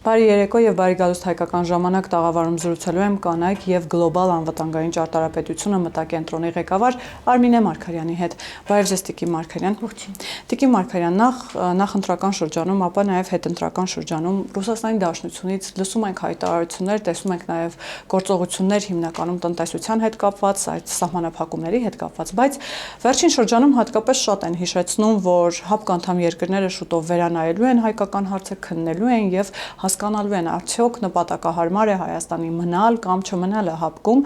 Բարի երեկո եւ բարի գալուստ հայկական ժամանակ տաղավարում զրուցելու եմ կանայք եւ գլոբալ անվտանգային ճարտարապետությունը մտակենտրոնի ղեկավար Արմինե Մարգարյանի հետ։ Բարև ձեզ Տիկին Մարգարյան։ Տիկին Մարգարյան, նախ ընտրական շրջանում, ապա նաեւ հետընտրական շրջանում Ռուսաստանի Դաշնությունից լսում ենք հայտարարություններ, տեսնում ենք նաեւ գործողություններ հիմնականում տնտեսության հետ կապված, այդ սահմանափակումների հետ կապված, բայց վերջին շրջանում հատկապես շատ են հիշեցնում, որ ՀԱՊԿ անդամ երկրները շուտով վերանայելու են հայկական հարցը, քննելու են եւ հասկանալու են արդյոք նպատակահարմար է Հայաստանի մնալ կամ չմնալը ՀԱՊԿ-ում,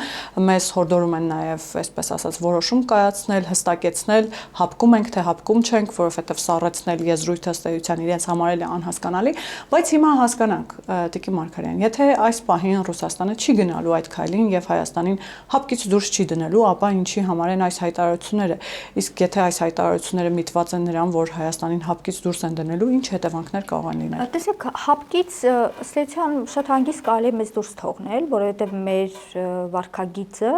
մեզ հորդորում են նաև, այսպես ասած, որոշում կայացնել, հստակեցնել, ՀԱՊԿ-ում ենք թե ՀԱՊԿ-ում չենք, որովհետև սառեցնել եզրույթը ըստ էության իրենց համար էլ է անհասկանալի, բայց հիմա հասկանանք, Տիկին Մարգարյան, եթե այս պահին Ռուսաստանը չի գնալու այդ քայլին եւ Հայաստանին ՀԱՊԿ-ից դուրս չի դնելու, ապա ինչի համար են այս հայտարարությունները, իսկ եթե այս հայտարարությունները միտված են նրան, որ Հայաստանին ՀԱՊԿ-ից դուրս են դնելու, ինչ հետևանքներ կարող են լինել։ Տեսեք, ՀԱՊԿ-ից ստեցյան շատ հանգիստ կարելի է մեզ դուրս թողնել, որովհետև մեր վարքագիծը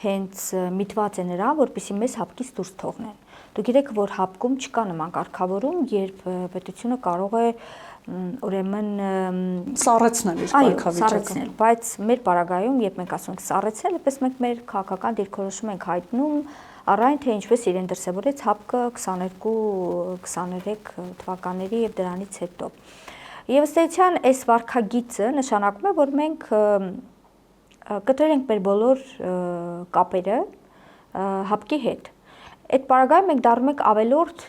հենց միտված է նրան, որպեսզի մեզ ՀԱՊԿ-ից դուրս թողնեն։ Դուք գիտեք, որ ՀԱՊԿ-ում չկա նման կարգավորում, երբ պետությունը կարող է ուրեմն սառեցնել իր կարգավիճակը, բայց մեր պարագայում, երբ մենք ասում ենք սառեցնել, այդպես մենք մեր քաղաքական դիրքորոշում ենք հայտնում առայն թե ինչպես իրեն դրսևորեց ՀԱՊԿ 22-23 թվականների եւ դրանից հետո։ Եվ ըստ էության այս վարքագիծը նշանակում է, որ մենք կտրել ենք մեր բոլոր կապերը ՀԱՊԿ-ի հետ։ Այդ պարագայում մենք դառնում ենք ավելորդ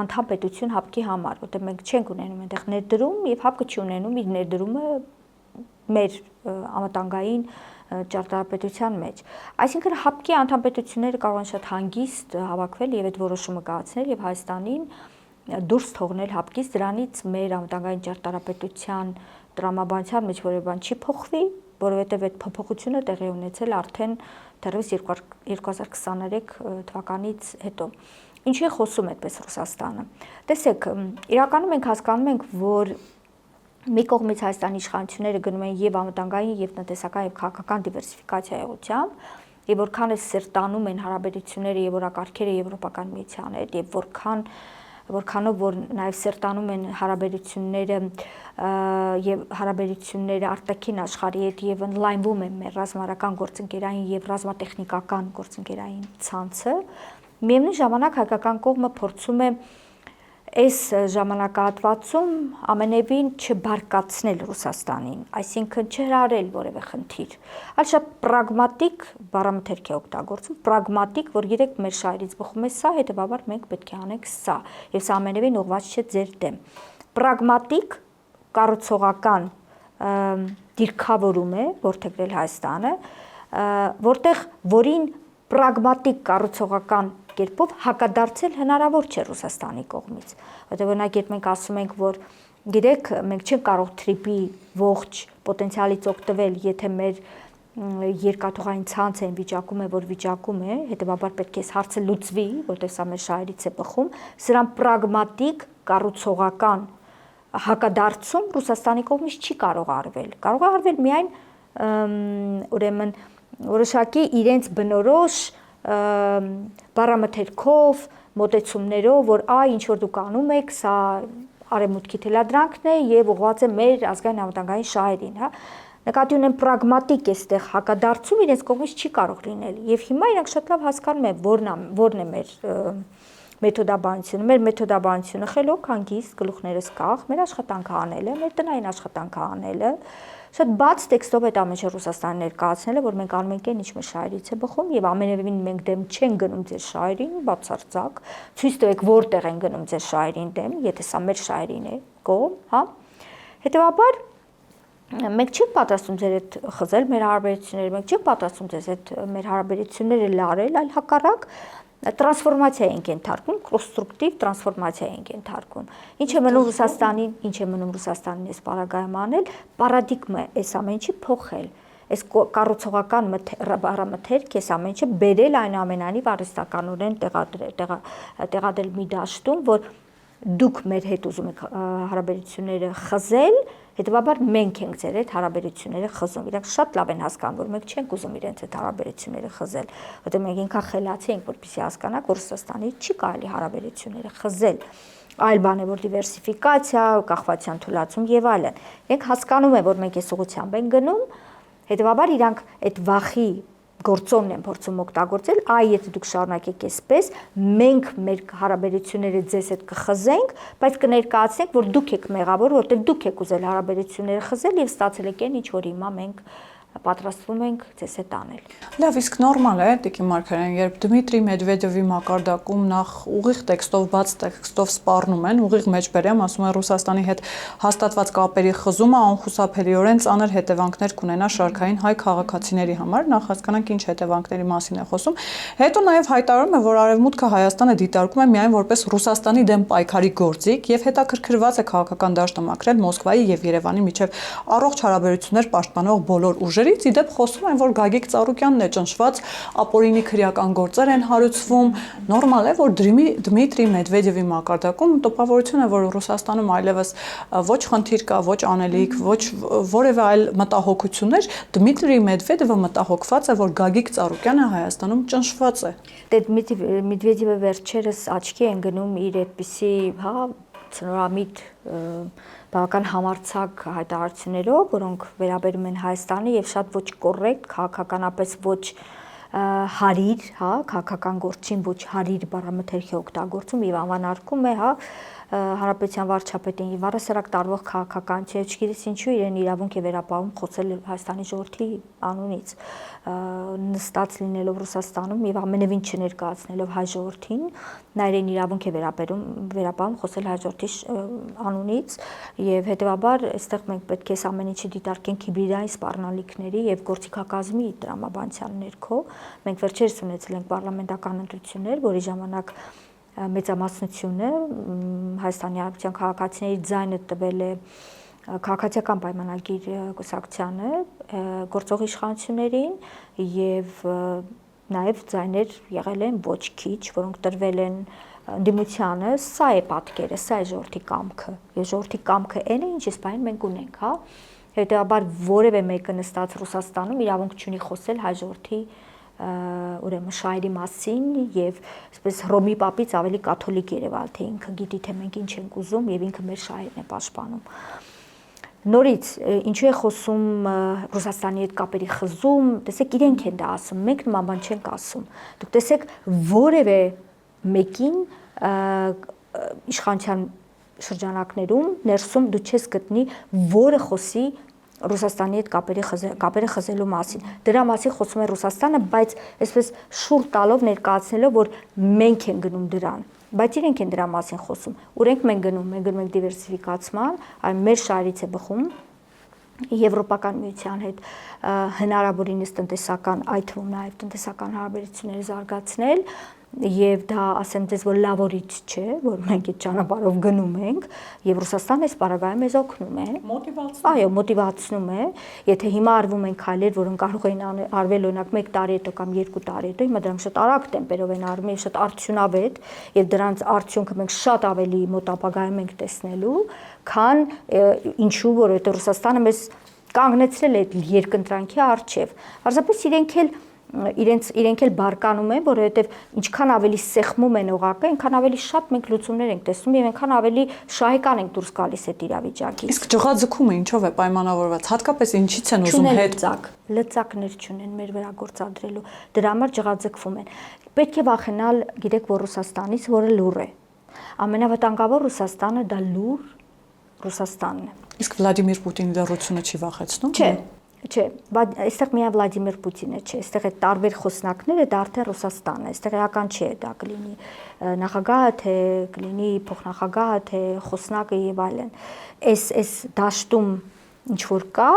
անդամ պետություն ՀԱՊԿ-ի համար, որտեղ մենք չենք ունենում այնտեղ ներդրում եւ ՀԱՊԿ-ը չի ունենում իր ներդրումը մեր անվտանգային ճարտարապետության մեջ։ Այսինքն ՀԱՊԿ-ի անդամ պետությունները կարող են շատ հանգիստ հավաքվել եւ այդ որոշումը կայացնել եւ Հայաստանին դուրս թողնել ՀԱՊԿ-ից, դրանից մեր անվտանգային ճարտարապետության տրամաբանության մեջ որևէ բան չի փոխվի, որովհետև այդ փոփոխությունը տեղի ունեցել արդեն դեռևս 2023 թվականից հետո։ Ինչու է խոսում այդպես Ռուսաստանը։ Տեսեք, իրականում մենք հասկանում ենք, որ մի կողմից Հայաստանի իշխանությունները գնում են եւ անվտանգային եւ տնտեսական եւ քաղաքական դիվերսիֆիկացիայի ուղղությամբ, եւ որքան է սերտանում են հարաբերությունները եւ օրակարգերը Եվրոպական միության հետ եւ որքանով որ նաև սերտանում են հարաբերությունները եւ հարաբերությունները արտաքին աշխարհի հետ եւ ընդլայնվում են մեր ռազմավարական գործընկերային եւ ռազմատեխնիկական գործընկերային ցանցը, միևնույն ժամանակ հայկական կողմը փորձում է այս ժամանակահատվածում ամենևին չբարկացնել Ռուսաստանին, այսինքն չհրահրել որևէ խնդիր, այլ շատ պրագմատիկ բառամթերք է օգտագործում, պրագմատիկ, որ գիտեք մեր շահերից բխում է սա, հետեւաբար մենք պետք է անենք սա, եւ սա ամենևին ուղղված չէ ձեր դեմ։ Պրագմատիկ կառուցողական դիրքավորում է որդեգրել Հայաստանը, որտեղ որին պրագմատիկ կառուցողական կերպով հակադարձել հնարավոր չէ Ռուսաստանի կողմից, որտեղ օրինակ երբ մենք ասում ենք, որ գիտեք, մենք չենք կարող թրիպի ողջ պոտենցիալից օգտվել, եթե մեր երկաթուղային ցանցը այն վիճակում է, որ վիճակում է, հետեւաբար պետք է այս հարցը լուծվի, որտեղ սա մեր շահերից է բխում, սրան պրագմատիկ կառուցողական հակադարձում Ռուսաստանի կողմից չի կարող արվել։ Կարող է արվել միայն ուրեմն որոշակի իրենց բնորոշ բառամթերքով, մոտեցումներով, որ ինչ որ դուք անում եք, սա արևմուտքի թելադրանքն է եւ ուղղված է մեր ազգային անվտանգային շահերին, հա։ Նկատի ունեմ պրագմատիկ էստեղ հակադարձում իրենց կողմից չի կարող լինել։ Եվ հիմա իրանք շատ լավ հասկանում են որն է մեր մեթոդաբանությունը։ Մեր մեթոդաբանությունը խելոք, հանգիստ, գլուխներս կախ, մեր աշխատանքը անելը, մեր տնային աշխատանքը անելը, շատ բաց տեքստով այդ ամենը Ռուսաստանին ներկայացնելը, որ մենք անում ենք այն, ինչ մեր շահերից է բխում, եւ ամենևին մենք դեմ չեն գնում ձեր շահերին, բացարձակ, ցույց տվեք որտեղ են գնում ձեր շահերին դեմ, եթե սա մեր շահերին է կողմ, հա։ Հետեւաբար մենք չենք պատրաստում ձեր հետ խզել մեր հարաբերությունները, մենք չենք պատրաստում ձեզ հետ մեր հարաբերությունները լարել, այլ հակառակ տրանսֆորմացիա ենք ենթարկում, կոնստրուկտիվ տրանսֆորմացիա ենք ենթարկում։ Ինչ է մնում Ռուսաստանին այս պարագայում անել, պարադիգմա այս ամեն ինչի փոխել, այս կառուցողական բառամթերք, այս ամեն ինչը բերել այնուամենայնիվ արհեստականորեն տեղադրել մի դաշտում, որ դուք մեր հետ ուզում եք հարաբերությունները խզել, հետեւաբար մենք ենք ձեր հետ հարաբերությունները խզում։ Իրանք շատ լավ են հասկանում, որ մենք չենք ուզում իրենց հետ հարաբերությունները խզել, որտեղ մենք ինքան խելացի ենք, որպեսզի հասկանանք, որ Ռուսաստանի չի կարելի հարաբերությունները խզել։ Այլ բան է, որ դիվերսիֆիկացիա, կախվածության թուլացում եւ այլն։ Իրենք հասկանում են, որ մենք այս ուղղությամբ ենք գնում, հետեւաբար իրանք այդ վախի գործոնն են փորձում օգտագործել, եթե դուք շարունակեք այսպես, մենք մեր հարաբերությունները ձեզ հետ կխզենք, բայց կներկայացնենք, որ դուք եք մեղավոր, որովհետև դուք եք ուզել հարաբերությունները խզել եւ ստացել եք այն, ինչ որ հիմա մենք պատրաստվում ենք ձեզ հետ անել։ Լավ, իսկ նորմալ է, Տիկին Մարգարյան, երբ Դմիտրի Մեդվեդևի մակարդակում նախ ուղիղ տեքստով, բաց տեքստով սպառնում են, ուղիղ մեջբերեմ, ասում են Ռուսաստանի հետ հաստատված կապերի խզումը անխուսափելիորեն ծանր հետևանքներ կունենա շարքային հայ քաղաքացիների համար, նախ հասկանանք ինչ հետևանքների մասին է խոսում։ Հետո նաև հայտարարում է, որ Արևմուտքը Հայաստանը դիտարկում է միայն որպես Ռուսաստանի դեմ պայքարի գործիք եւ հետաքրքրված է քաղաքական դաշտը մաքրել Մոսկվայի եւ Երևանի միջև առողջ հարաբերություններ պաշտպանող բոլոր ուժերից, իդեպ խոսում են, որ Գագիկ Ծառուկյանն է ճնշված, ապօրինի քրեական գործեր են հարուցվում, նորմալ է, որ Դմիտրի Մեդվեդևի մակարդակում տպավորություն է, որ Ռուսաստանում այլևս ոչ խնդիր կա, ոչ անելիք, ոչ որևէ այլ մտահոգություններ, Դմիտրի Մեդվեդևը մտահոգված է, որ Գագիկ Ծառուկյանը Հայաստանում ճնշված է։ Դե Մեդվեդևը վերջերս աչքի են գնում իր այդպիսի, ցնորամիտ բավական համարձակ հայտարարություններով, որոնք վերաբերում են Հայաստանի եւ շատ ոչ կոռեկտ, քաղաքականապես ոչ հարիր, քաղաքական գործին ոչ հարիր բառամթերք է օգտագործում եւ անվանարկում է, Հանրապետության վարչապետին եւ առասարակ տարվող քաղաքականություն, չգիտես ինչու իրեն իրավունք է վերապահում խոսել Հայաստանի ժողովրդի անունից, նստած լինելով Ռուսաստանում եւ ամենևին չներկայացնելով հայ ժողովրդին, նա իրեն իրավունք է վերապահում խոսել հայ ժողովրդի անունից եւ հետեւաբար այստեղ մենք պետք է ամեն ինչը դիտարկենք հիբրիդային սպառնալիքների եւ գործիքակազմի տրամաբանության ներքո։ Մենք վերջերս ունեցել ենք պարլամենտական ընտրություններ, որի ժամանակ մեծամասնությունը Հայաստանի Հանրապետության քաղաքացիների ձայնը տվել է քաղաքացիական պայմանագիր կուսակցությանը, գործող իշխանություններին եւ նաեւ ձայներ եղել են ոչ քիչ, որոնք տրվել են ընդդիմությանը, սա է պատկերը, սա է ժողովրդի կամքը։ Եվ ժողովրդի կամքը այն է, ինչ իսպայն մենք ունենք, Հետեւաբար որևէ մեկը նստած Ռուսաստանում իրավունք չունի խոսել հայ ժողովրդի ուրեմն շահերի մասին եւ այսպես Հռոմի պապից ավելի կաթոլիկ Երևալ, թե ինքը գիտի թե մենք ինչ ենք ուզում եւ ինքը մեր շահերն է պաշտպանում։ Նորից ինչու է խոսում Ռուսաստանի հետ կապերի խզում, տեսեք իրենք են դա ասում, մենք նման բան չենք ասում։ Դուք տեսեք որևէ մեկին իշխանության շրջանակներում ներսում դու չես գտնի, որը խոսի Ռուսաստանի հետ կապերը խզելու մասին։ Դրա մասին խոսում է Ռուսաստանը, բայց այսպես շուռ տալով ներկայացնելով, որ մենք ենք գնում դրան, բայց իրենք են դրա մասին խոսում։ Ուրենք մենք գնում ենք դիվերսիֆիկացման, այլ մեր շահերից է բխում Եվրոպական միության հետ հնարավորինս տնտեսական, այդ թվում նաև տնտեսական հարաբերությունները զարգացնել եւ դա ասեմ ձեզ որ լավորիչ չէ, որ մենք այդ ճանապարհով գնում ենք եւ Ռուսաստանը այս պարագայում մեզ օգնում է, մոտիվացնում է, եթե հիմա արվում են քայլեր, որոնք կարող էին արվել օրինակ 1 տարի հետո կամ 2 տարի հետո, հիմա դրանք շատ արագ տեմպերով են արվում եւ շատ արդյունավետ եւ դրանց արդյունքը մենք շատ ավելի մոտ ապագայում ենք տեսնելու, քան ինչու, որովհետեւ Ռուսաստանը մեզ կանգնեցրել է այդ երկընտրանքի առջև։ Պարզապես իրենք էլ բարկանում են, որովհետև ինչքան ավելի սեղմում են օղակը, այնքան ավելի շատ մենք լուծումներ ենք տեսնում եւ այնքան ավելի շահեկան ենք դուրս գալիս այդ իրավիճակից։ Իսկ ջղաձգումը ինչով է պայմանավորված, հատկապես ինչից են ուզում հետ լծակներ չունեն մեր վրա գործադրելու, դրա համար ջղաձգվում են։ Պետք է վախենալ, գիտեք, որ Ռուսաստանից, որը լուր է։ Ամենավտանգավոր Ռուսաստանը դա լուր Ռուսաստանն է։ Իսկ Վլադիմիր Պուտինի լռությունը չի վախեցնում։ Չէ, բայց այստեղ միայն Վլադիմիր Պուտինը չէ, այստեղ այդ տարբեր խոսնակները դա արդեն Ռուսաստանն է, այստեղ էական չէ, դա կլինի նախագահը, թե կլինի փոխնախագահը, թե խոսնակը եւ այլն։ Այս դաշտում ինչ որ կա,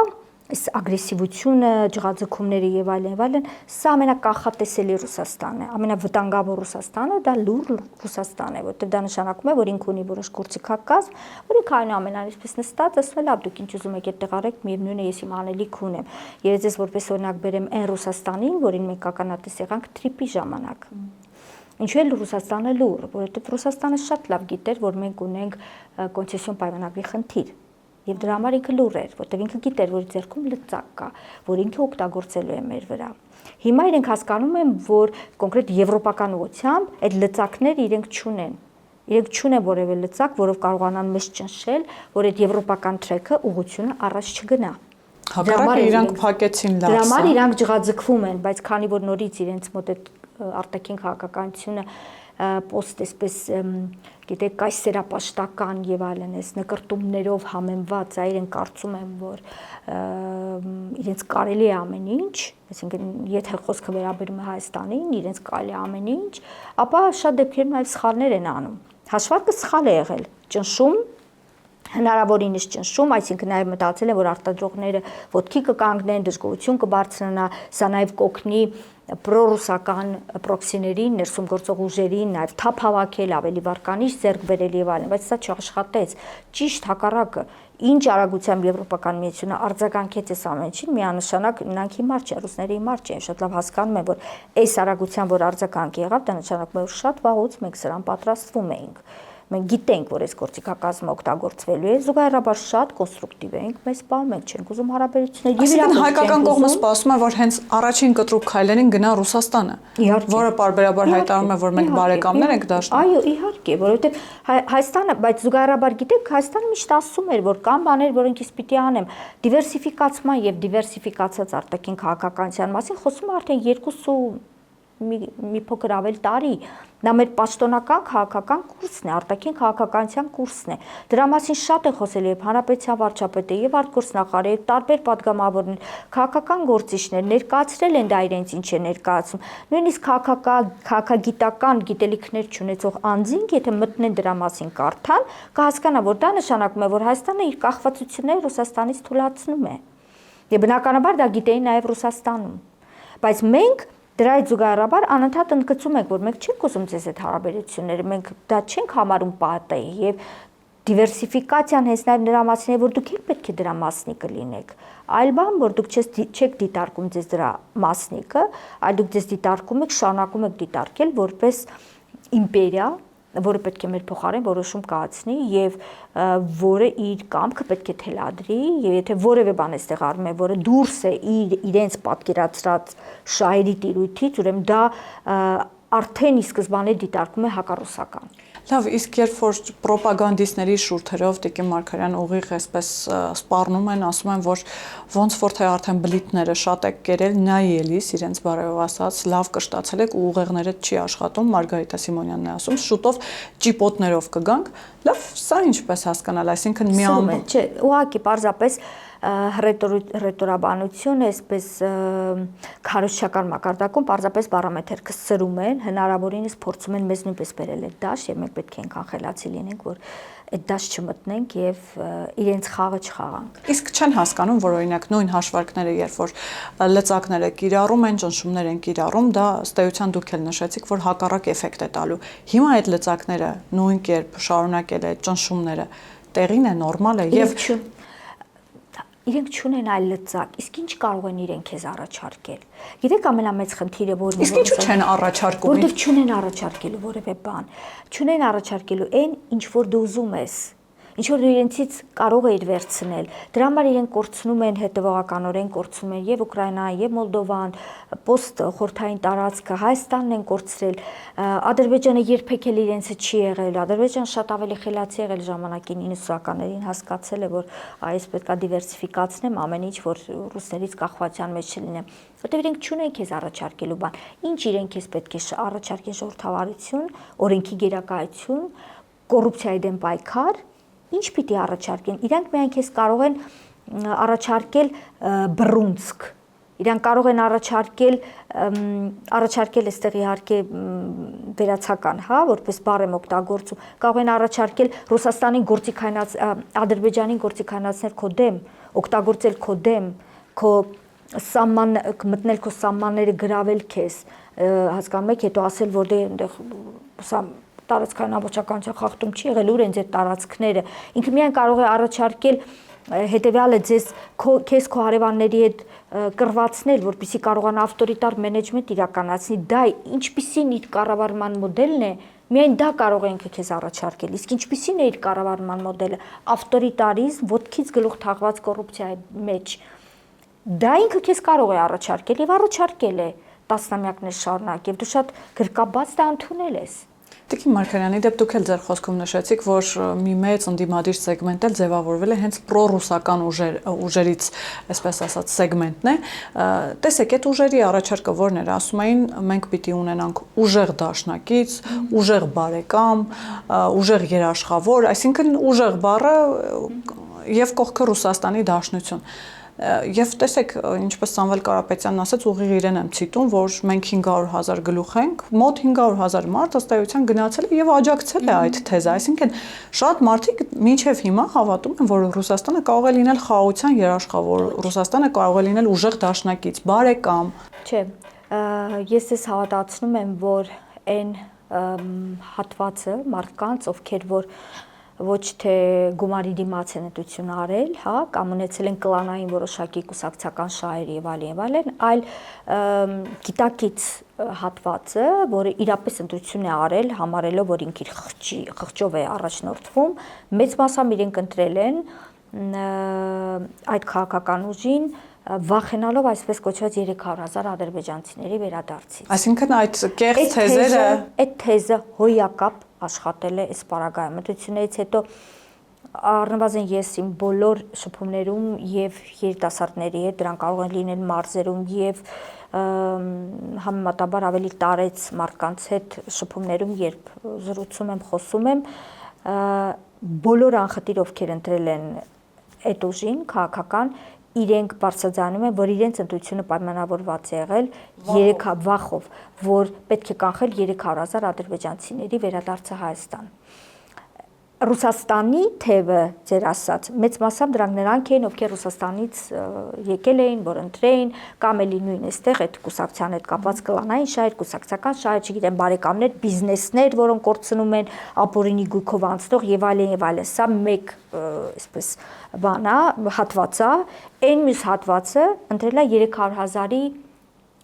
այս ագրեսիվությունը, ջղաձգումները եւ այլն, սա ամենակախատեսելի Ռուսաստանն է, ամենավտանգավոր Ռուսաստանը դա լուր Ռուսաստանն է, որտեղ դա նշանակում է, որ ինքը ունի որոշ գործիքակազմ, որ ինքը այնուամենայնիվ այսպես նստած ասում է, լավ, դուք ինչ ուզում եք այդտեղ արեք, միևնույն է, ես իմ անելիք ունեմ։ Ես ձեզ որպես օրինակ բերեմ այն Ռուսաստանին, որին մենք ականատես եղանք Թրիպի ժամանակ։ Ինչու է Ռուսաստանը լուր, որովհետև Ռուսաստանը շատ լավ գիտեր, որ մենք ունենք կոնցեսիոն պայմանագրի խնդիր։ Եվ դրա համար ինքը լուր էր, որտեղ ինքը գիտեր, որ ձեռքում լծակ կա, որ ինքը օգտագործելու է մեր վրա։ Հիմա իրենք հասկանում են, որ կոնկրետ եվրոպական ուղղությամբ այդ լծակները իրենք չունեն։ Իրենք չունեն որևէ լծակ, որով կարողանան մեզ ճնշել, որ այդ եվրոպական տրեքը ուղղությունը առաջ չգնա։ Հակառակը իրանք փակեցին լարսը։ Դրա համար իրանք ջղաձգվում են, բայց քանի որ նորից իրենց մոտ այդ արտաքին քաղաքականությունը post այսպես գիտեք կայսերապաշտական եւ այլն էս նկրտումներով համեմված, իրենք կարծում են, որ իրենց կարելի է ամեն ինչ, այսինքն եթե խոսքը վերաբերում է Հայաստանին, իրենց կարելի է ամեն ինչ, ապա շատ դեպքերում նաեւ սխալներ են անում։ Հաշվարկը սխալ է եղել, ճնշում հնարավորինս ճնշում, այսինքն նաև մտածել են, որ արտադրողները ոտքի կկանգնեն, դժգոհություն կբարձրանա, սա նաև կօգնի պրոռուսական պրոքսիներին, ներսում գործող ուժերին, նաև թափ հավաքել, ավելի վարկանիշ ձեռք բերել եւ այլն, բայց սա չաշխատեց։ Ճիշտ հակառակը, ինչ արագությամբ Եվրոպական միությունը արձագանքեց այս ամենին, միանշանակ նրանք հիմար չեն, ռուսները հիմար չեն, շատ լավ հասկանում են, որ այս արագությամբ, որ արձագանք եղավ, դա նշանակում է, որ շատ վաղուց մենք սրան պատրաստվում էինք։ Մենք գիտենք, որ այս գործիքակազմը օգտագործվելու է, զուգահեռաբար շատ կոնստրուկտիվ ենք, մեզ սպառում ենք, չենք ուզում հարաբերություններ։ Այսինքն հայկական կողմը սպասում է, որ հենց առաջին կտրուկ քայլերին գնա Ռուսաստանը, որը պարբերաբար հայտարարում է, որ մենք բարեկամներ ենք դաշտում։ Այո, իհարկե, որովհետև Հայաստանը, բայց զուգահեռաբար գիտեք, Հայաստանը միշտ ասում էր, որ կան բաներ, որոնք ես պիտի անեմ, դիվերսիֆիկացման եւ դիվերսիֆիկացած արտաքին քաղաքականության մասին խոսում է արդեն 2 մի փոքր ավել տարի, դա մեր պաշտոնական քաղաքական կուրսն է, արտաքին քաղաքականության կուրսն է։ Դրա մասին շատ է խոսել եւ հանրապետության վարչապետը եւ արտգործնախարարը եւ տարբեր падգամավորներ, քաղաքական գործիչներ ներկայացրել են դա իրենց ինչ է ներկայացում։ Նույնիսկ քաղաքագիտական գիտելիքներ չունեցող անձինք, եթե մտնեն դրա մասին կարդան, կհասկանա, որ դա նշանակում է, որ Հայաստանը իր կախվածությունները Ռուսաստանից թույլատրում է։ Եվ բնականաբար դա գիտեին նաեւ Ռուսաստանում։ Բայց մենք դրա հետ զուգահեռաբար անընդհատ ընդգծում ենք, որ մենք չենք ուզում ձեզ այդ հարաբերությունները, մենք դա չենք համարում պատեհ եւ դիվերսիֆիկացիան հենց նաեւ նրա մասին է, որ դուք եք պետք է դրա մասնիկը լինեք։ Այլ բան, որ դուք չեք դիտարկում ձեզ դրա մասնիկը, այլ դուք ձեզ դիտարկում եք, շարունակում եք դիտարկել որպես իմպերիա, որը պետք է մեր փոխարեն որոշում կայացնի եւ որը իր կամքը պետք է թելադրի եւ եթե որևէ բան էստեղ արվում է, որը դուրս է իրենց պատկերացրած շահերի տիրույթից, ուրեմն դա արդեն ի սկզբանե դիտարկում է հակառուսական։ Լավ, իսկ երբ որ պրոպագանդիստների շուրթերով Տիկին Մարգարյան ուղիղ այսպես սպառնում են, ասում են, որ ոնց որ թե արդեն բլիթները շատ եք կերել, նայի էլիս իրենց բարերով ասած, լավ կշտացել եք ու ուղեղները չի աշխատում, Մարգարիտա Սիմոնյանն է ասում, շուտով ճիպոտներով կգանք։ Լավ, սա ինչպես հասկանալ, այսինքն մի ամբողջ, չէ, ուղղակի պարզապես ռետորաբանություն, այսպես քարոզչական մակարդակում պարզապես պարամետրը սրում են, հնարավորինս փորձում են մեզ նույնպես բերել այդ դաշտ եւ մենք պետք է այնքան խելացի լինենք, որ այդ դաշտ չմտնենք եւ իրենց խաղը չխաղանք։ Իսկ չեն հասկանում, որ օրինակ նույն հաշվարկները, երբ որ լծակները կիրառում են, ճնշումներ են կիրառում, դա ըստ էության դուք էլ նշեցիք, որ հակառակ էֆեկտ է տալու։ Հիմա այդ լծակները նույն կերպ շարունակել է ճնշումները տեղին է, նորմալ է եւ իրենք չունեն այլ լծակ, իսկ ինչ կարող են իրենք քեզ առաջարկել։ Գիտեք ամենամեծ խնդիրը որն է, իսկ ինչու չեն առաջարկում։ Որտեվ չունեն առաջարկելու որևէ բան, չունեն առաջարկելու այն, ինչ որ դու ուզում ես, ինչ որ իրենցից կարող է իր վերցնել։ Դրա համար իրենք կորցնում են հետևողականորեն կորցնում են եւ Ուկրաինան, եւ Մոլդովան, post խորթային տարածքը, Հայաստանն են կորցրել։ Ադրբեջանը երբեք էլ իրենցը չի եղել։ Ադրբեջանը շատ ավելի խելացի եղել ժամանակին 90-ականներին, հասկացել է, որ այս պետքա դիվերսիֆիկացնեմ ամեն ինչ, որ ռուսներից կախվածության մեջ չլինեմ։ Որտեղ իրենք չունեն քեզ առաջարկելու բան։ Ինչ իրենք քեզ պետք է առաջարկեն ժողովրդավարություն, օրենքի գերակայություն, կոռուպցիայի դեմ պայքար։ Ինչ պիտի առաջարկեն։ Իրանք միայն քեզ կարող են առաջարկել բռունցք։ Իրանք կարող են առաջարկել այստեղ իհարկե վերացական, հա, որպես բառ եմ օգտագործում, կարող են առաջարկել Ռուսաստանին գործիքայնած, Ադրբեջանին գործիքայնացնել քո դեմ, օգտագործել քո դեմ, քո սահման մտնել քո սահմանները գրավել քեզ, հասկանում եք, հետո ասել, որ դե այնտեղ սա տարածքային ամբողջականության խախտում չի եղել, ուր են ձեր տարածքները։ Ինքը միայն կարող է առաջարկել հետեւյալը քեզ քո հարևանների հետ կռվածնել, որպեսզի կարողանա ավտորիտար մենեջմենտ իրականացնի։ Դա ինչպիսին իր կառավարման մոդելն է, միայն դա կարող է ինքը քեզ առաջարկել։ Իսկ ինչպիսին է իր կառավարման մոդելը, ավտորիտարիզմ, ոտքից գլուխ թաղված կոռուպցիայի մեջ։ Դա ինքը քեզ կարող է առաջարկել եւ առաջարկել է տասնամյակներ շարունակ եւ դու շատ գրկաբաց դա ընդունել ես։ Տիկին Մարգարյանի դեպ դուք էլ ձեր խոսքում նշեցիք, որ մի մեծ ընդդիմադիր սեգմենտ էլ ձևավորվել է հենց պրոռուսական ուժերից, այսպես ասած, սեգմենտն է։ Տեսեք, այդ ուժերի առաջարկը որն էր, ասում էին, մենք պիտի ունենանք ուժեղ դաշնակից, ուժեղ բարեկամ, ուժեղ երաշխավոր, այսինքն ուժեղ բառը եւ կողքը Ռուսաստանի Դաշնություն։ Եվ տեսեք, ինչպես Սամվել Կարապետյանն ասաց, ուղիղ իրեն եմ ցիտում, որ մենք 500,000 գլուխ ենք, մոտ 500,000 մարդ ըստ էության գնացել է եւ աջակցել է այդ թեզը, այսինքն շատ մարդիկ մինչեւ հիմա հավատում են, որ Ռուսաստանը կարող է լինել խաղաղության երաշխավոր, Ռուսաստանը կարող է լինել ուժեղ դաշնակից, բարեկամ։ Չէ, ես ես հավատացնում եմ, որ այն հատվածը մարդկանց, ովքեր որ ոչ թե գումարի դիմաց են ընտրություն արել, հա, կամ ունեցել են կլանային որոշակի կուսակցական շահեր եւ այլն, այլ գիտակից հատվածը, որը իրապես ընտրություն է արել, համարելով, որ ինքը խղճով է առաջնորդվում, մեծ մասամբ իրենք ընտրել են այդ քաղաքական ուժին, վախենալով այսպես կոչված 300,000 ադրբեջանցիների վերադարձից։ Այսինքն այդ կեղծ թեզերը, այդ թեզը հոյակապ աշխատել է այս պարագայում։ Ընտրություններից հետո առնվազն ես իմ բոլոր շփումներում եւ երիտասարդների հետ, դրանք կարող են լինել մարզերում եւ համեմատաբար ավելի տարեց մարդկանց հետ շփումներում, երբ զրուցում եմ, խոսում եմ, բոլոր անխտիր ովքեր ընտրել են այդ ուժին քաղաքական, իրենք բարձրաձայնում են, որ իրենց ընտրությունը պայմանավորված է եղել վախով, որ պետք է կանխել 300,000 ադրբեջանցիների վերադարձը Հայաստան։ Ռուսաստանի թևը, ձեր ասած, մեծ մասամբ դրանք նրանք էին, ովքեր Ռուսաստանից եկել էին, որ ընտրեին, կամ էլի նույն այստեղ այդ կուսակցության հետ կապված կլանային շահեր, կուսակցական շահեր, չգիտեմ, բարեկամներ, բիզնեսներ, որոնք կորցնում են ապօրինի գույքով անցնող եւ այլն, սա մեկ այսպես բան է, հատված է, այն մյուս հատվածը ընտրել է 300,000-ի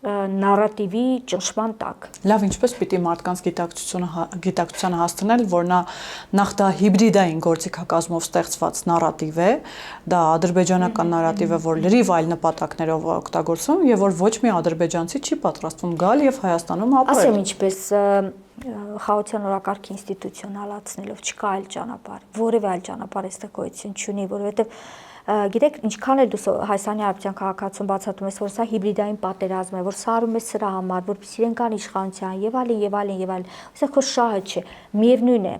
նարատիվի ճնշման տակ։ Լավ, ինչպես պիտի մարդկանց գիտակցությանը հասցնել, որ նախ դա հիբրիդային գործիքակազմով ստեղծված նարատիվ է, դա ադրբեջանական նարատիվ է, որ լրիվ այլ նպատակներով օգտագործվում եւ որ ոչ մի ադրբեջանցի չի պատրաստվում գալ եւ Հայաստանում ապրել։ Ասեմ ինչպես խաղաղության օրակարգ ինստիտուցիոնալացնելով չկա այլ ճանապարհ, որևէ այլ ճանապարհ այստեղ գոյություն չունի, որովհետեւ գիտեք, ինչքան էլ դու Հայաստանի Հանրապետության քաղաքացուն բացատրում ես, որ սա հիբրիդային պատերազմ է, որ սա արում է սրա համար, որպեսզի իրենք կան իշխանության եւ այլն, սա քո շահը չէ։ Միևնույն է,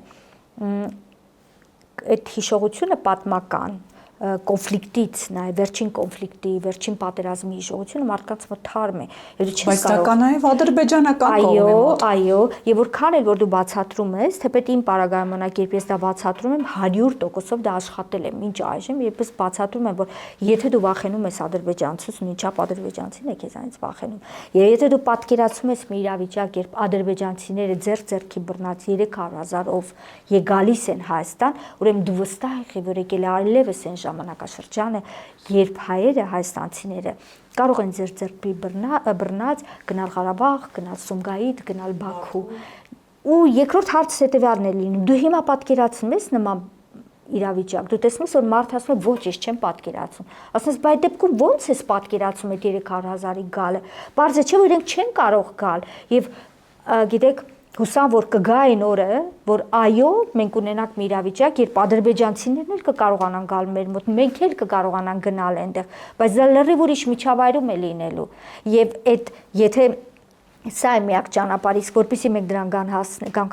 այդ հիշողությունը պատմական կոնֆլիկտից, նաև վերջին կոնֆլիկտի, վերջին պատերազմի հիշողությունը մարդկանց մոտ թարմ է։ Բայց դա կա նաև ադրբեջանական կողմի մոտ։ Այո, եւ որքան էլ որ դու բացատրում ես, թեպետ իմ պարագայմանակ, երբ ես դա բացատրում եմ, 100%-ով դա աշխատել է մինչ այժմ, երբ ես բացատրում եմ, որ եթե դու վախենում ես ադրբեջանցուց, նույնչափ ադրբեջանցին է քեզանից վախենում։ Եվ եթե դու պատկերացնում ես մի իրավիճակ, երբ ադրբեջանցիները ձեռքի բռնած 300,000-ով գալիս են Հայաստան, ուրեմն դու վստահ ես, որ եկել է այլևս այն ժամանակաշրջանը, երբ հայերը, հայաստանցիները կարող են ձեռքի բռնած գնալ Ղարաբաղ, գնալ Սումգայիթ, գնալ Բաքու։ Ու երկրորդ հարցը հետևյալն է լինում. դու հիմա պատկերացնում ես նման իրավիճակ, դու տեսնում ես, որ մարդը ասում է, ոչ, ես չեմ պատկերացնում։ Ասես, բայց այդ դեպքում ո՞նց ես պատկերացում այդ 300,000-ի գալը։ Պարզ է, չէ, որ իրենք չեն կարող գալ։ Եվ գիտեք, հուսամ, որ կգա այն օրը, որ այո, մենք ունենանք մի իրավիճակ, երբ ադրբեջանցիներն էլ կկարողանան գալ մեր մոտ, մենք էլ կկարողանանք գնալ այնտեղ, բայց դա լրիվ ուրիշ միջավայրում է լինելու։ Եվ այդ եթե սա է միակ ճանապարհը, իսկ որպեսզի մենք դրան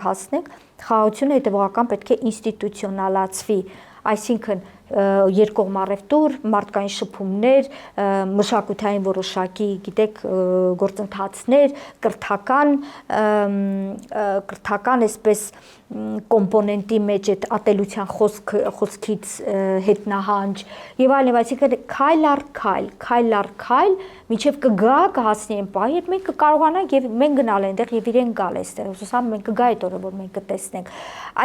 հասնենք, խաղաղությունը հետևողական պետք է ինստիտուցիոնալացվի, այսինքն երկկողմ առևտուր, մարդկային շփումներ, մշակութային որոշակի, գիտեք, գործընթացներ, կրթական այսպես կոմպոնենտի մեջ այդ ատելության խոսքից հետնահանջ եւ այլն, այսինքն քայլ առ քայլ մինչեւ կգա կհասնի այն պահ, երբ մենք կկարողանանք եւ մենք գնալ այնտեղ եւ իրենք գալ այստեղ, ուսամ մենք կգա այդ օրը, որ մենք կտեսնենք։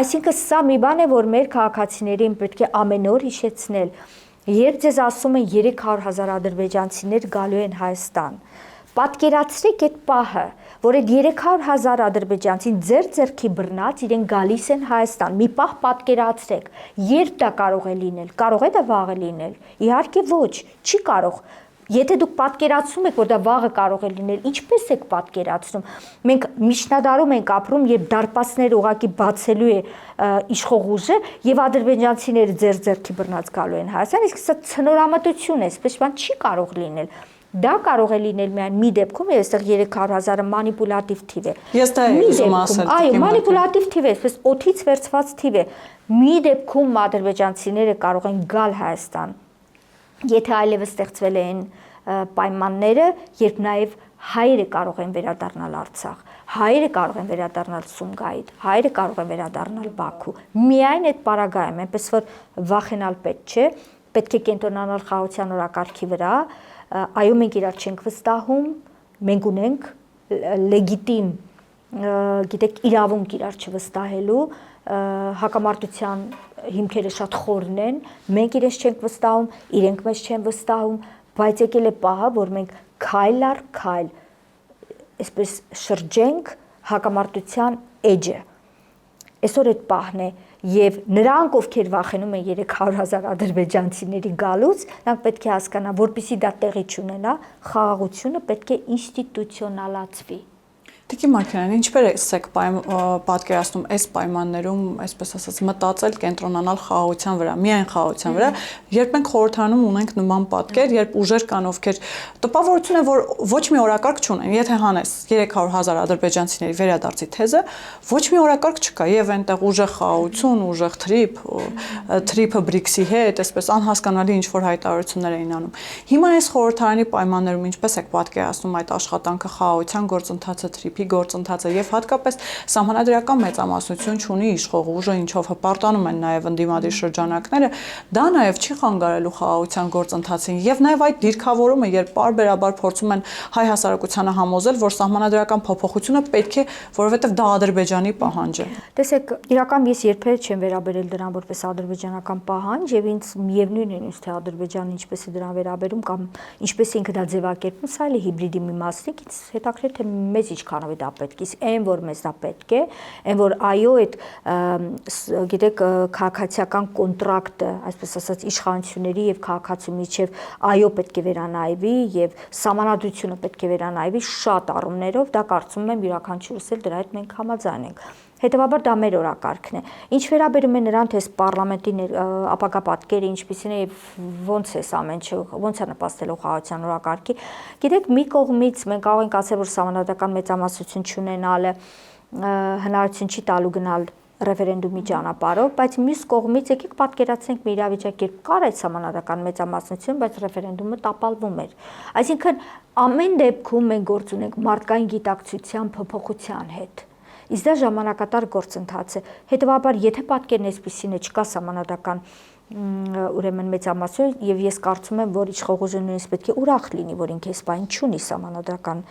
Այսինքն սա մի բան է, որ մեր քաղաքացիներին պետք է ամեն օր հիշեցնել։ Երբ ձեզ ասում են 300,000 ադրբեջանցիներ գալու են Հայաստան, պատկերացրեք այդ պահը, որ այդ 300,000 ադրբեջանցին ձեռքի բռնած իրեն գալիս են Հայաստան։ Մի պահ պատկերացրեք, երբ դա կարող է լինել, կարող է դա վաղը լինել։ Իհարկե ոչ, չի կարող։ Եթե դուք պատկերացնում եք, որ դա վաղը կարող է լինել, ինչպես եք պատկերացնում։ Մենք միջնադարում ենք ապրում, երբ դարպասները ուղակի բացելու է իշխող ուժը եւ ադրբեջանցիները ձեռքի բռնած գալու են Հայաստան, իսկ սա ցնորամտություն է, այսպես բան չի կարող լինել։ Դա կարող է լինել միայն մի դեպքում, եւ այստեղ 300,000-ը մանիպուլատիվ թիվ է։ Ես դա եմ ուզում ասել։ Այո, մանիպուլատիվ թիվ է, այսպես օդից վերցված թիվ է։ Մի դեպքում ադրբեջանցիները կարող են գալ Հայաստան, եթե այլևս ստեղծվել են պայմանները, երբ նաեւ հայերը կարող են վերադառնալ Արցախ, հայերը կարող են վերադառնալ Սումգայիթ, հայերը կարող են վերադառնալ Բաքու։ Միայն այդ պարագայում, այնպես որ վախենալ պետք չէ, պետք է կենտրոնանալ խաղաղության օրակարգի վրա։ Այո, մենք իրար չենք վստահում, մենք ունենք լեգիտիմ, գիտեք, իրավունք իրար չվստահելու, հակամարտության հիմքերը շատ խորն են, մենք իրենց չենք վստահում, իրենք մեզ չեն վստահում, բայց եկել է պահը, որ մենք քայլ առ քայլ, այսպես շրջենք հակամարտության էջը։ Այսօր այդ պահն է, եւ նրանք, ովքեր վախենում են 300,000 ադրբեջանցիների գալուց, նրանք պետք է հասկանան, որպեսզի դա տեղի չունենա, խաղաղությունը պետք է ինստիտուցիոնալացվի։ Տիկին Մարգարյան, ինչպես եք պատկերացնում այս պայմաններում, այսպես ասած, մտածել կենտրոնանալ խաղաղության վրա, միայն խաղաղության վրա, երբ մենք խորհրդանում ունենք նման պատկեր, երբ ուժեր կան, ովքեր տպավորություն է, որ ոչ մի օրակարգ չունեն, եթե հանես 300,000 ադրբեջանցիների վերադարձի թեզը, ոչ մի օրակարգ չկա, եւ այնտեղ ուժեղ խաղաղություն, ուժեղ թրիփը BRICS-ի հետ, այսպես անհասկանալի ինչ որ հայտարարություններ էին անում։ Հիմա այս խորհրդարանի պայմաններում ինչպես եք պատկերացնում այդ աշխատանքը, խաղաղության գործընթացը, գործընթացը եւ հատկապես սահմանադրական մեծամասնություն ունի իշխող ուժը, ինչով հպարտանում են նաեւ ընդդիմադիր շրջանակները, դա նաեւ չի խանգարելու խաղաղության գործընթացին եւ նաեւ այդ դիրքավորումը, երբ պարբերաբար փորձում են հայ հասարակությանը համոզել, որ սահմանադրական փոփոխությունը պետք է, որովհետեւ դա Ադրբեջանի պահանջ է։ Տեսեք, իրական ես երբեք չեմ վերաբերել դրան որպես ադրբեջանական պահանջ եւ ինձ միևնույն է ինձ թե Ադրբեջանը ինչպես է դրան վերաբերում կամ ինչպես ինքը դա ձևակերպում, սա էլ է հիբրիդի մի մասնիկ, ինձ հետաքրքիր թե մեզ ինչքանով է դա պետք է, այն որ մեզ դա պետք է, այն որ այո այդ գիտեք քաղաքացիական կոնտրակտը, այսպես ասած իշխանությունների եւ քաղաքացու միջև այո պետք է վերանայվի եւ սահմանադրությունը պետք է վերանայվի շատ առումներով, դա կարծում եմ յուրաքանչյուրս էլ դրա հետ մենք համաձայն ենք։ Հետևաբար դա մեր օրակարգն է։ Ինչ վերաբերում է նրան, թե պարլամենտի ապագա պատկերը ինչպիսին է եւ ոնց է ամեն ինչ, ոնց է նպաստելու խաղաղության օրակարգի։ Գիտեք, մի կողմից մենք կարող ենք ասել, որ սահմանադրական մեծամասնություն չունենալը հնարավորություն չի տալու գնալ ռեֆերենդումի ճանապարհով, բայց մյուս կողմից եկեք պատկերացնենք մի իրավիճակ, երբ կար այդ սահմանադրական մեծամասնություն, բայց ռեֆերենդումը տապալվում էր։ Այսինքն ամեն դեպքում մենք գործ ունենք մարդկային գիտակցության փոփոխության հետ։ Իսկ դա ժամանակատար գործընթաց է։ Հետևաբար, եթե պատկերն այսպեսին է, չկա սահմանադրական ուրեմն մեծամասնություն եւ ես կարծում եմ, որ իշխող ուժը նույնիսկ պետք է ուրախ լինի, որ ինքը սպայն չունի սահմանադրական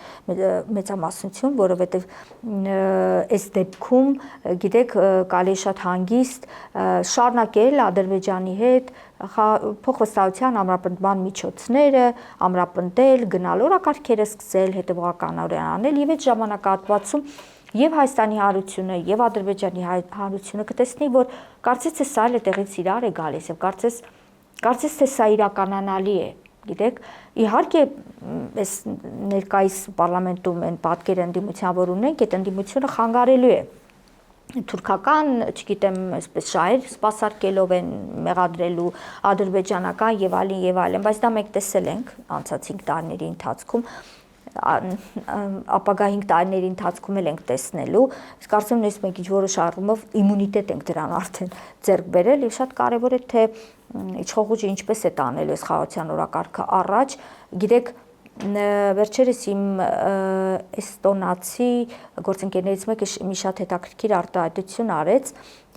մեծամասնություն, որովհետեւ այս դեպքում, գիտեք, կարելի շատ հանգիստ շարունակել Ադրբեջանի հետ փոխվստահության ամրապնդման միջոցները, ամրապնդել, գնալ օրակարգերը սկսել, հետևողականորեն անել եւ այդ ժամանակահատվածում եւ Հայաստանի հանրությունը եւ Ադրբեջանի հանրությունը կտեսնի, որ կարծես թե սա էլ տեղից իրար է գալիս եւ կարծես թե սա իրականանալի է, գիտեք, իհարկե այս ներկայիս պարլամենտում այն պատկերը ընդդիմության որ ունենք, այդ ընդդիմությունը խանգարելու է թուրքական, չգիտեմ, այսպես շահեր սպասարկելով են մեղադրելու ադրբեջանական եւ այլն, բայց դա մենք տեսել ենք անցած 5 տարիների ընթացքում ապագա 5 տարիների ընթացքում էլ ենք տեսնելու, իսկ կարծում եմ նույնիսկ մենք ինչ-որ առումով իմունիտետ ենք դրան արդեն ձեռք բերել եւ շատ կարեւոր է թե իշխող ուժը ինչպես է տանելու այս խաղաղության օրակարգը առաջ, գիտեք, վերջերս իմ էստոնացի գործընկերներից մեկը մի շատ հետաքրքիր արտահայտություն արեց,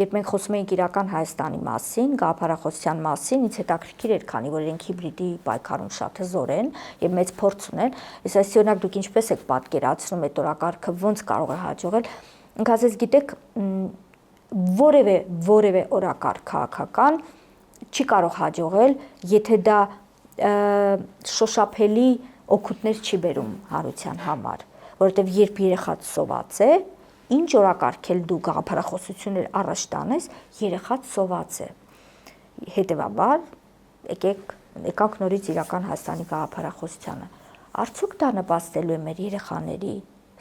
երբ մենք խոսում էինք իրական Հայաստանի մասին, գաղափարախոսության մասին, ինձ հետաքրքիր էր, քանի որ իրենք հիբրիդի պայքարում շատ հզոր են եւ մեծ փորձ ունեն, իսկ այս օրինակ դուք ինչպես եք պատկերացնում այդ օրակարգը ոնց կարող է հաջողել, ինք ասես գիտեք, որևէ օրակարգ քաղաքական չի կարող հաջողել, եթե դա շոշափելի օգուտներ չի բերում հանրության համար, որովհետև երբ երեխան սոված է, ինչ օրակարգել դու գաղափարախոսություններ առաջ տանես, երեխան սոված է։ Հետևաբար, եկեք եկանք նորից իրական Հայաստանի գաղափարախոսությանը։ Արդյոք դա նպաստելու է մեր երեխաների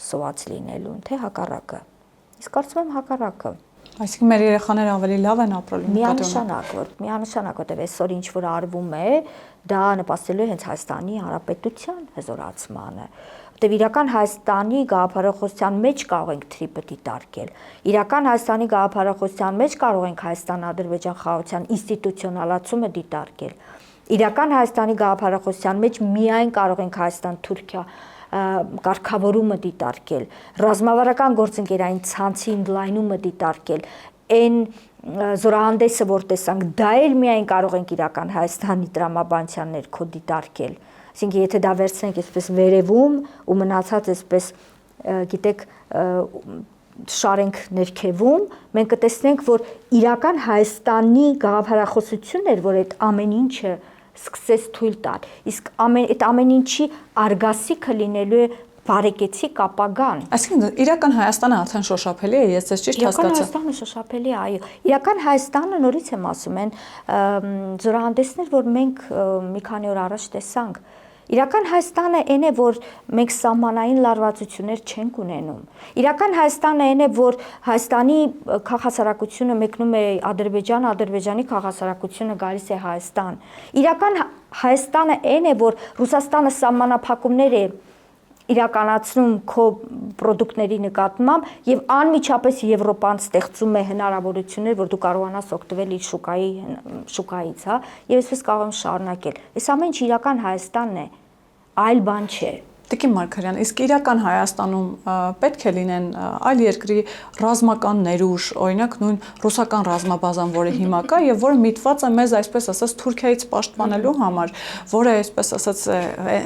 սոված լինելուն, թե հակառակը։ Իսկ կարծում եմ հակառակը։ Այսինքն մեր երեխաները ավելի լավ են ապրելու Միանշանակ, որտեղ այսօր ինչ որ արվում է, դա նպաստելու է հենց Հայաստանի Հանրապետության հզորացմանը։ Որտեղ իրական Հայաստանի գաղափարախոսության մեջ կարող ենք թրիպը դիտարկել։ Իրական Հայաստանի գաղափարախոսության մեջ կարող ենք Հայաստան-Ադրբեջան խաղաղության ինստիտուցիոնալացումը դիտարկել։ Իրական Հայաստանի գաղափարախոսության մեջ միայն կարող ենք Հայաստան-Թուրքիա կարգավորումը դիտարկել, ռազմավարական գործընկերային ցանցի ընդլայնումը դիտարկել, այն զորահանդեսը, որ տեսանք, դա էլ միայն կարող ենք իրական Հայաստանի տրամաբանության ներքո դիտարկել։ Այսինքն, եթե դա վերցնենք այսպես վերևում ու մնացած այսպես, գիտեք, շարենք ներքևում, մենք կտեսնենք, որ իրական Հայաստանի գաղափարախոսությունն էր, որ այդ ամեն ինչը սկսեց թույլ տալ։ Իսկ այդ ամեն ինչի արգասիքը լինելու է բարեկեցիկ ապագան։ Այսինքն իրական Հայաստանը արդեն շոշափելի է, ես ձեզ ճիշտ հասկացա։ Իրական Հայաստանը շոշափելի է, այո։ Իրական Հայաստանը նորից եմ ասում, այն զորահանդեսներ, որ մենք մի քանի օր առաջ տեսանք, իրական Հայաստանը այն է, որ մենք սահմանային լարվածություններ չենք ունենում։ Իրական Հայաստանը այն է, որ Հայաստանի քաղաքասարակությունը մեկնում է Ադրբեջան, Ադրբեջանի քաղաքասարակությունը գալիս է Հայաստան։ Իրական Հայաստանը այն է, որ Ռուսաստանը սահմանափակումներ է իրականացնում քո պրոդուկտների նկատմամբ եւ անմիջապես Եվրոպան ստեղծում է հնարավորություններ, որ դու կարողանաս օգտվել իր շուկայից, հա, եւ այսպես կարող եմ շարունակել։ Այս ամեն ինչ իրական Հայաստանն է, այլ բան չէ։ Տիկին Մարգարյան, իսկ իրական Հայաստանում պետք է լինեն այլ երկրի ռազմական ներուժ, օրինակ նույն ռուսական ռազմաբազան, որը հիմա կա եւ որը միտված է մեզ այսպես ասած Թուրքիայից պաշտպանելու համար, որը այսպես ասած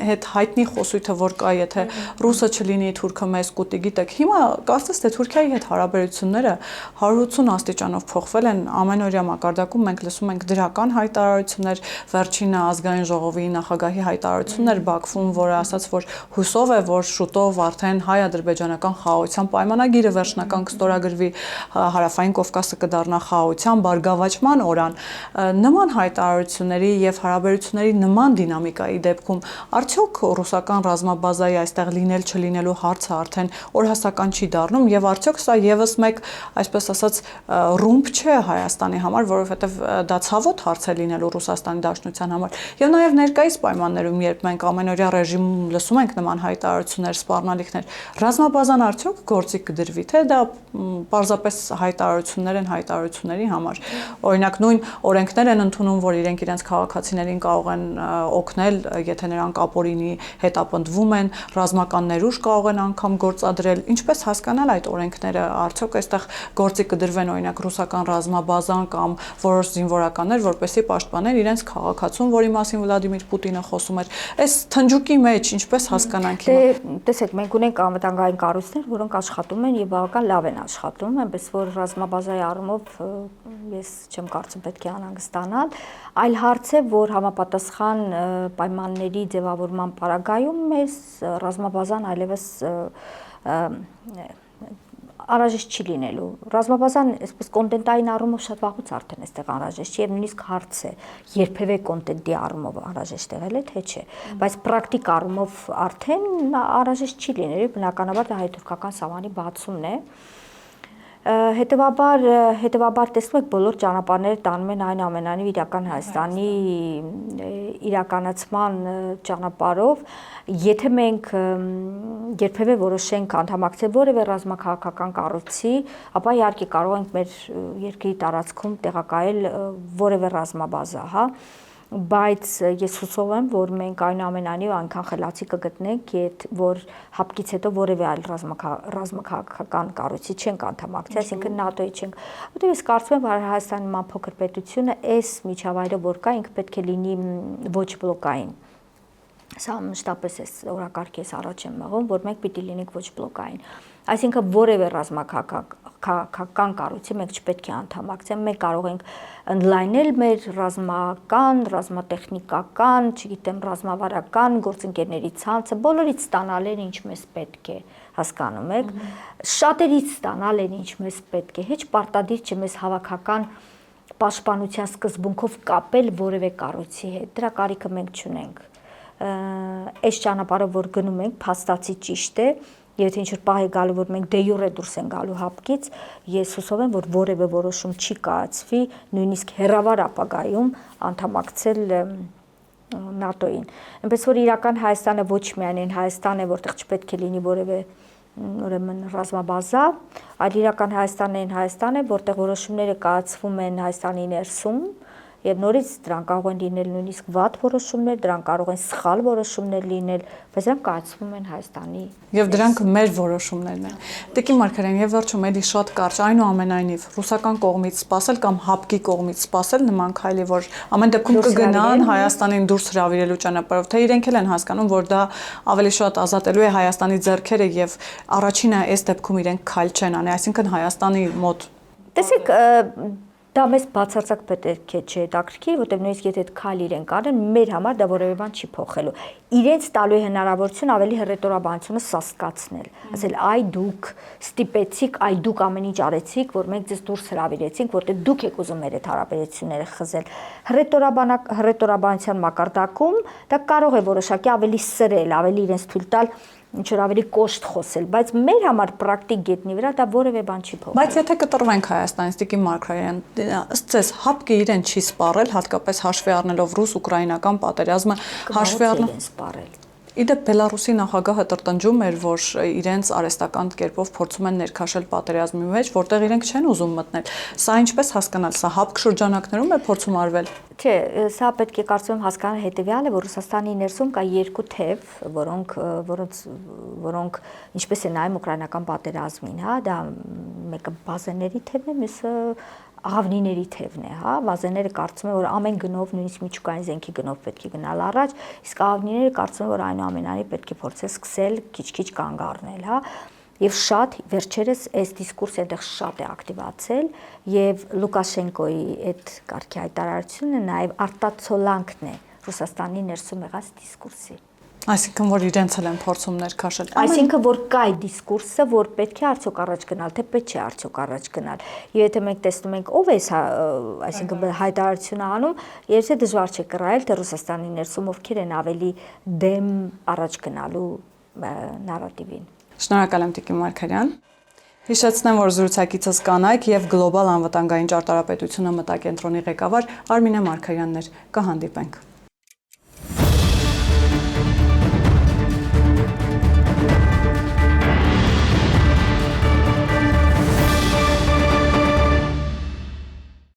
հետ հայտնի խոսույթը որ կա, եթե ռուսը չլինի, թուրքը մեզ կուտի, գիտեք, հիմա կարծես թե Թուրքիայի հետ հարաբերությունները 180 աստիճանով փոխվել են, ամենօրյա մակարդակում մենք լսում ենք դրական հայտարարություններ, վերջինը ազգային ժողովի նախագահի հայտարարություններ Բաքվում, որը ասաց, որ հուսով է, որ շուտով արդեն հայ-ադրբեջանական խաղաղության պայմանագիրը վերջնական կստորագրվի, Հարավային Կովկասը կդառնա խաղաղության բարգավաճման օրան։ Նման հայտարարությունների եւ հարաբերությունների նման դինամիկայի դեպքում արդյոք ռուսական ռազմաբազայի այստեղ լինել չլինելու հարցը արդեն օրհասական չի դառնում եւ արդյոք սա եւս մեկ, այսպես ասած, ռումբ չէ Հայաստանի համար, որովհետեւ դա ցավոտ հարց է լինելու Ռուսաստանի Դաշնության համար։ Եվ նաեւ ներկայիս պայմաններում, երբ մենք ամենօրյա ռեժիմում լսում ենք նման հայտարարություններ, սպառնալիքներ, ռազմաբազան արդյոք գործի կդրվի, թե դա պարզապես հայտարարություններ են հայտարարությունների համար։ Օրինակ նույն օրենքներ են ընդունում, որ իրենք իրենց քաղաքացիներին կարող են օգնել, եթե նրանք ապօրինի հետապնդվում են, ռազմական ներուժ կարող են անգամ գործադրել։ Ինչպես հասկանալ այդ օրենքները, արդյոք այստեղ գործի կդրվեն օրինակ ռուսական ռազմաբազան կամ որոշ զինվորականներ, որպեսզի պաշտպանեն իրենց քաղաքացուն, որի մասին Վլադիմիր Պուտինը խոսում էր։ Այս թնջուկի մեջ ինչպես հասկանանք հիմա։ Տեսեք, մենք ունենք անվտանգային կառույցներ, որոնք աշխատում են եւ բավական լավ են աշխատում, այնպես որ ռազմաբազայի առումով ես չեմ կարծում պետք է անհանգստանալ, այլ հարց է, որ համապատասխան պայմանների ձևավորման պարագայում մեզ ռազմաբազան այլևս անհրաժեշտ չի լինելու։ Ռազմաբազան այսպես կոնտենտային առումով շատ վաղուց արդեն այստեղ անհրաժեշտ չի եւ նույնիսկ հարց է, երբևէ կոնտենտի առումով անհրաժեշտ եղել է, թե չէ, բայց պրակտիկ առումով արդեն անհրաժեշտ չի լինելու, բնականաբար դա հայ-թուրքական սահմանի բացումն է։ Հետևաբար տեսնում եք բոլոր ճանապարհները տանում են այն ամենայնիվ իրական Հայաստանի իրականացման ճանապարհով, եթե մենք երբևէ որոշենք անդամակցել որևէ ռազմաքաղաքական կառույցի, ապա իհարկե կարող ենք մեր երկրի տարածքում տեղակայել որևէ ռազմաբազա, հա, բայց ես հուսով եմ, որ մենք այնուամենայնիվ այնքան խելացի կգտնենք, որ հապկից հետո որևէ այլ ռազմաքաղաքական կառույցի չենք անդամակցի, այսինքն ՆԱՏՕ-ի չենք, որտեղ ես կարծում եմ, որ Հայաստանի նման փոքր պետությունը այս միջավայրը որ կա, ինքը պետք է լինի ոչ բլոկային։ Սա մշտապես էս օրակարգի ես առաջ եմ մղում, որ մենք պիտի լինենք ոչ բլոկային։ Այսինքն որևէ ռազմաքաղաքական կառույցի մենք չպետք է անդամակցենք, մենք կարող ենք ընդլայնել մեր ռազմական, ռազմատեխնիկական, չգիտեմ, ռազմավարական գործընկերների ցանցը, բոլորից ստանալ են ինչ մեզ պետք է, հասկանում եք, շատերից ստանալ են ինչ մեզ պետք է, հեչ պարտադիր չէ մեզ հավաքական պաշտպանության սկզբունքով կապել որևէ կառույցի հետ։ Դրա կարիքը մենք չունենք։ Այս ճանապարհով որ գնում ենք, փաստացի ճիշտ է, եթե ինչ-որ պահ է գալու, որ մենք դե յուրե դուրս են գալու հապկից, ես հուսով եմ, որ որևէ որոշում չի կայացվի, նույնիսկ հեռավար ապագայում անդամակցել ՆԱՏՕ-ին։ Այնպես որ իրական Հայաստանը ոչ միայն այն Հայաստան է, որտեղ չպետք է լինի որևէ ուրեմն ռազմաբազա, այլ իրական Հայաստանն այն Հայաստան է, որտեղ որոշումները կայացվում են Հայաստանի ներսում, եւ նորից դրանք կարող են լինել նույնիսկ վատ որոշումներ, դրանք կարող են սխալ որոշումներ լինել, բայց դրանք կայացվում են Հայաստանի եւ դրանք մեր որոշումներն են։ Տիկին Մարգարյան, եւ վերջում էլի շատ կարճ, այնուամենայնիվ ռուսական կողմից սпасել կամ հապկի կողմից սпасել նման քայլի, որ ամեն դեպքում կգնան Հայաստանին դուրս հրավիրելու ճանապարհով, թե իրենք էլ են հասկանում, որ դա ավելի շատ ազատելու է Հայաստանի ձեռքերը եւ առաջինը այս դեպքում իրենք քայլ չեն անի, այսինքն Հայաստանի մոտ։ Տեսեք, դա մեզ բացարձակ պետք է չհետաքրքրի, որտեղ նույնիսկ եթե այդ քայլ իրենք անեն, մեր համար դա որևէ բան չի փոխելու։ Իրենց տալու է հնարավորություն ավելի հռետորաբանությունը սասկացնել, ասել այ դուք ստիպեցիք, այ դուք ամեն ինչ արեցիք, որ մենք ձեզ դուրս հրավիրեցինք, որտեղ դուք եք ուզում մեր այդ հարաբերությունները խզել։ Հռետորաբանության մակարդակում դա կարող է որոշակի ավելի սրել, ավելի իրենց թույլ տալ ինչ-որ ավելի կոշտ խոսել, բայց մեր համար պրակտիկ գետնի վրա դա որևէ բան չի փոխել։ Բայց եթե կտրվենք Հայաստանից, Տիկին Մարգարյան, ըստ ձեզ հապկը իրեն չի սպառել, հատկապես հաշվի առնելով ռուս-ուկրաինական պատերազմը, հաշվի առնելով Իդեպ Բելարուսի նախագահը տրտնջում էր, որ իրենց արհեստական կերպով փորձում են ներքաշել պատերազմի մեջ, որտեղ իրենք չեն ուզում մտնել։ Սա ինչպես հասկանալ, սա հապկ շրջանակներում է փորձում արվել։ Չէ, սա պետք է կարծում եմ հասկանալ հետևյալը, որ Ռուսաստանի ներսում կա երկու թև, որոնք ինչպես է նայում ուկրաինական պատերազմին, հա, դա մեկը բազեների թևն է, մյուսը աղավնիների թևն է, հա, բազեները կարծում են, որ ամեն գնով, նույնիսկ միջուկային զենքի գնով պետք է գնալ առաջ, իսկ աղավնիները կարծում են, որ այնուամենայնիվ պետք է փորձել սկսել քիչ-քիչ կանգ առնել, հա, եւ շատ վերջերս այս դիսկուրսը այնտեղ շատ է ակտիվացել եւ Լուկաշենկոյի այդ կարգի հայտարարությունը նաեւ արտացոլանքն է Ռուսաստանի ներսում եղած դիսկուրսի։ Այսինքն որ իրենց էլ են փորձում ներքաշել։ Այսինքն որ կա այդ դիսկուրսը, որ պետք է արդյոք առաջ գնալ, թե պետք չէ արդյոք առաջ գնալ։ Եվ եթե մենք տեսնում ենք ով է այսինքն հայտարարությունը անում, երբ դժվար չէ կռահել, թե Ռուսաստանի ներսում ովքեր են ավելի դեմ առաջ գնալու նարատիվին։ Շնորհակալ եմ Տիկին Մարգարյան։ Հիշեցնեմ, որ զրուցակիցս կանայք եւ գլոբալ անվտանգային ճարտարապետությունը մտակենտրոնի ղեկավար Արմինե Մարգարյանն էր։ Կհանդիպենք։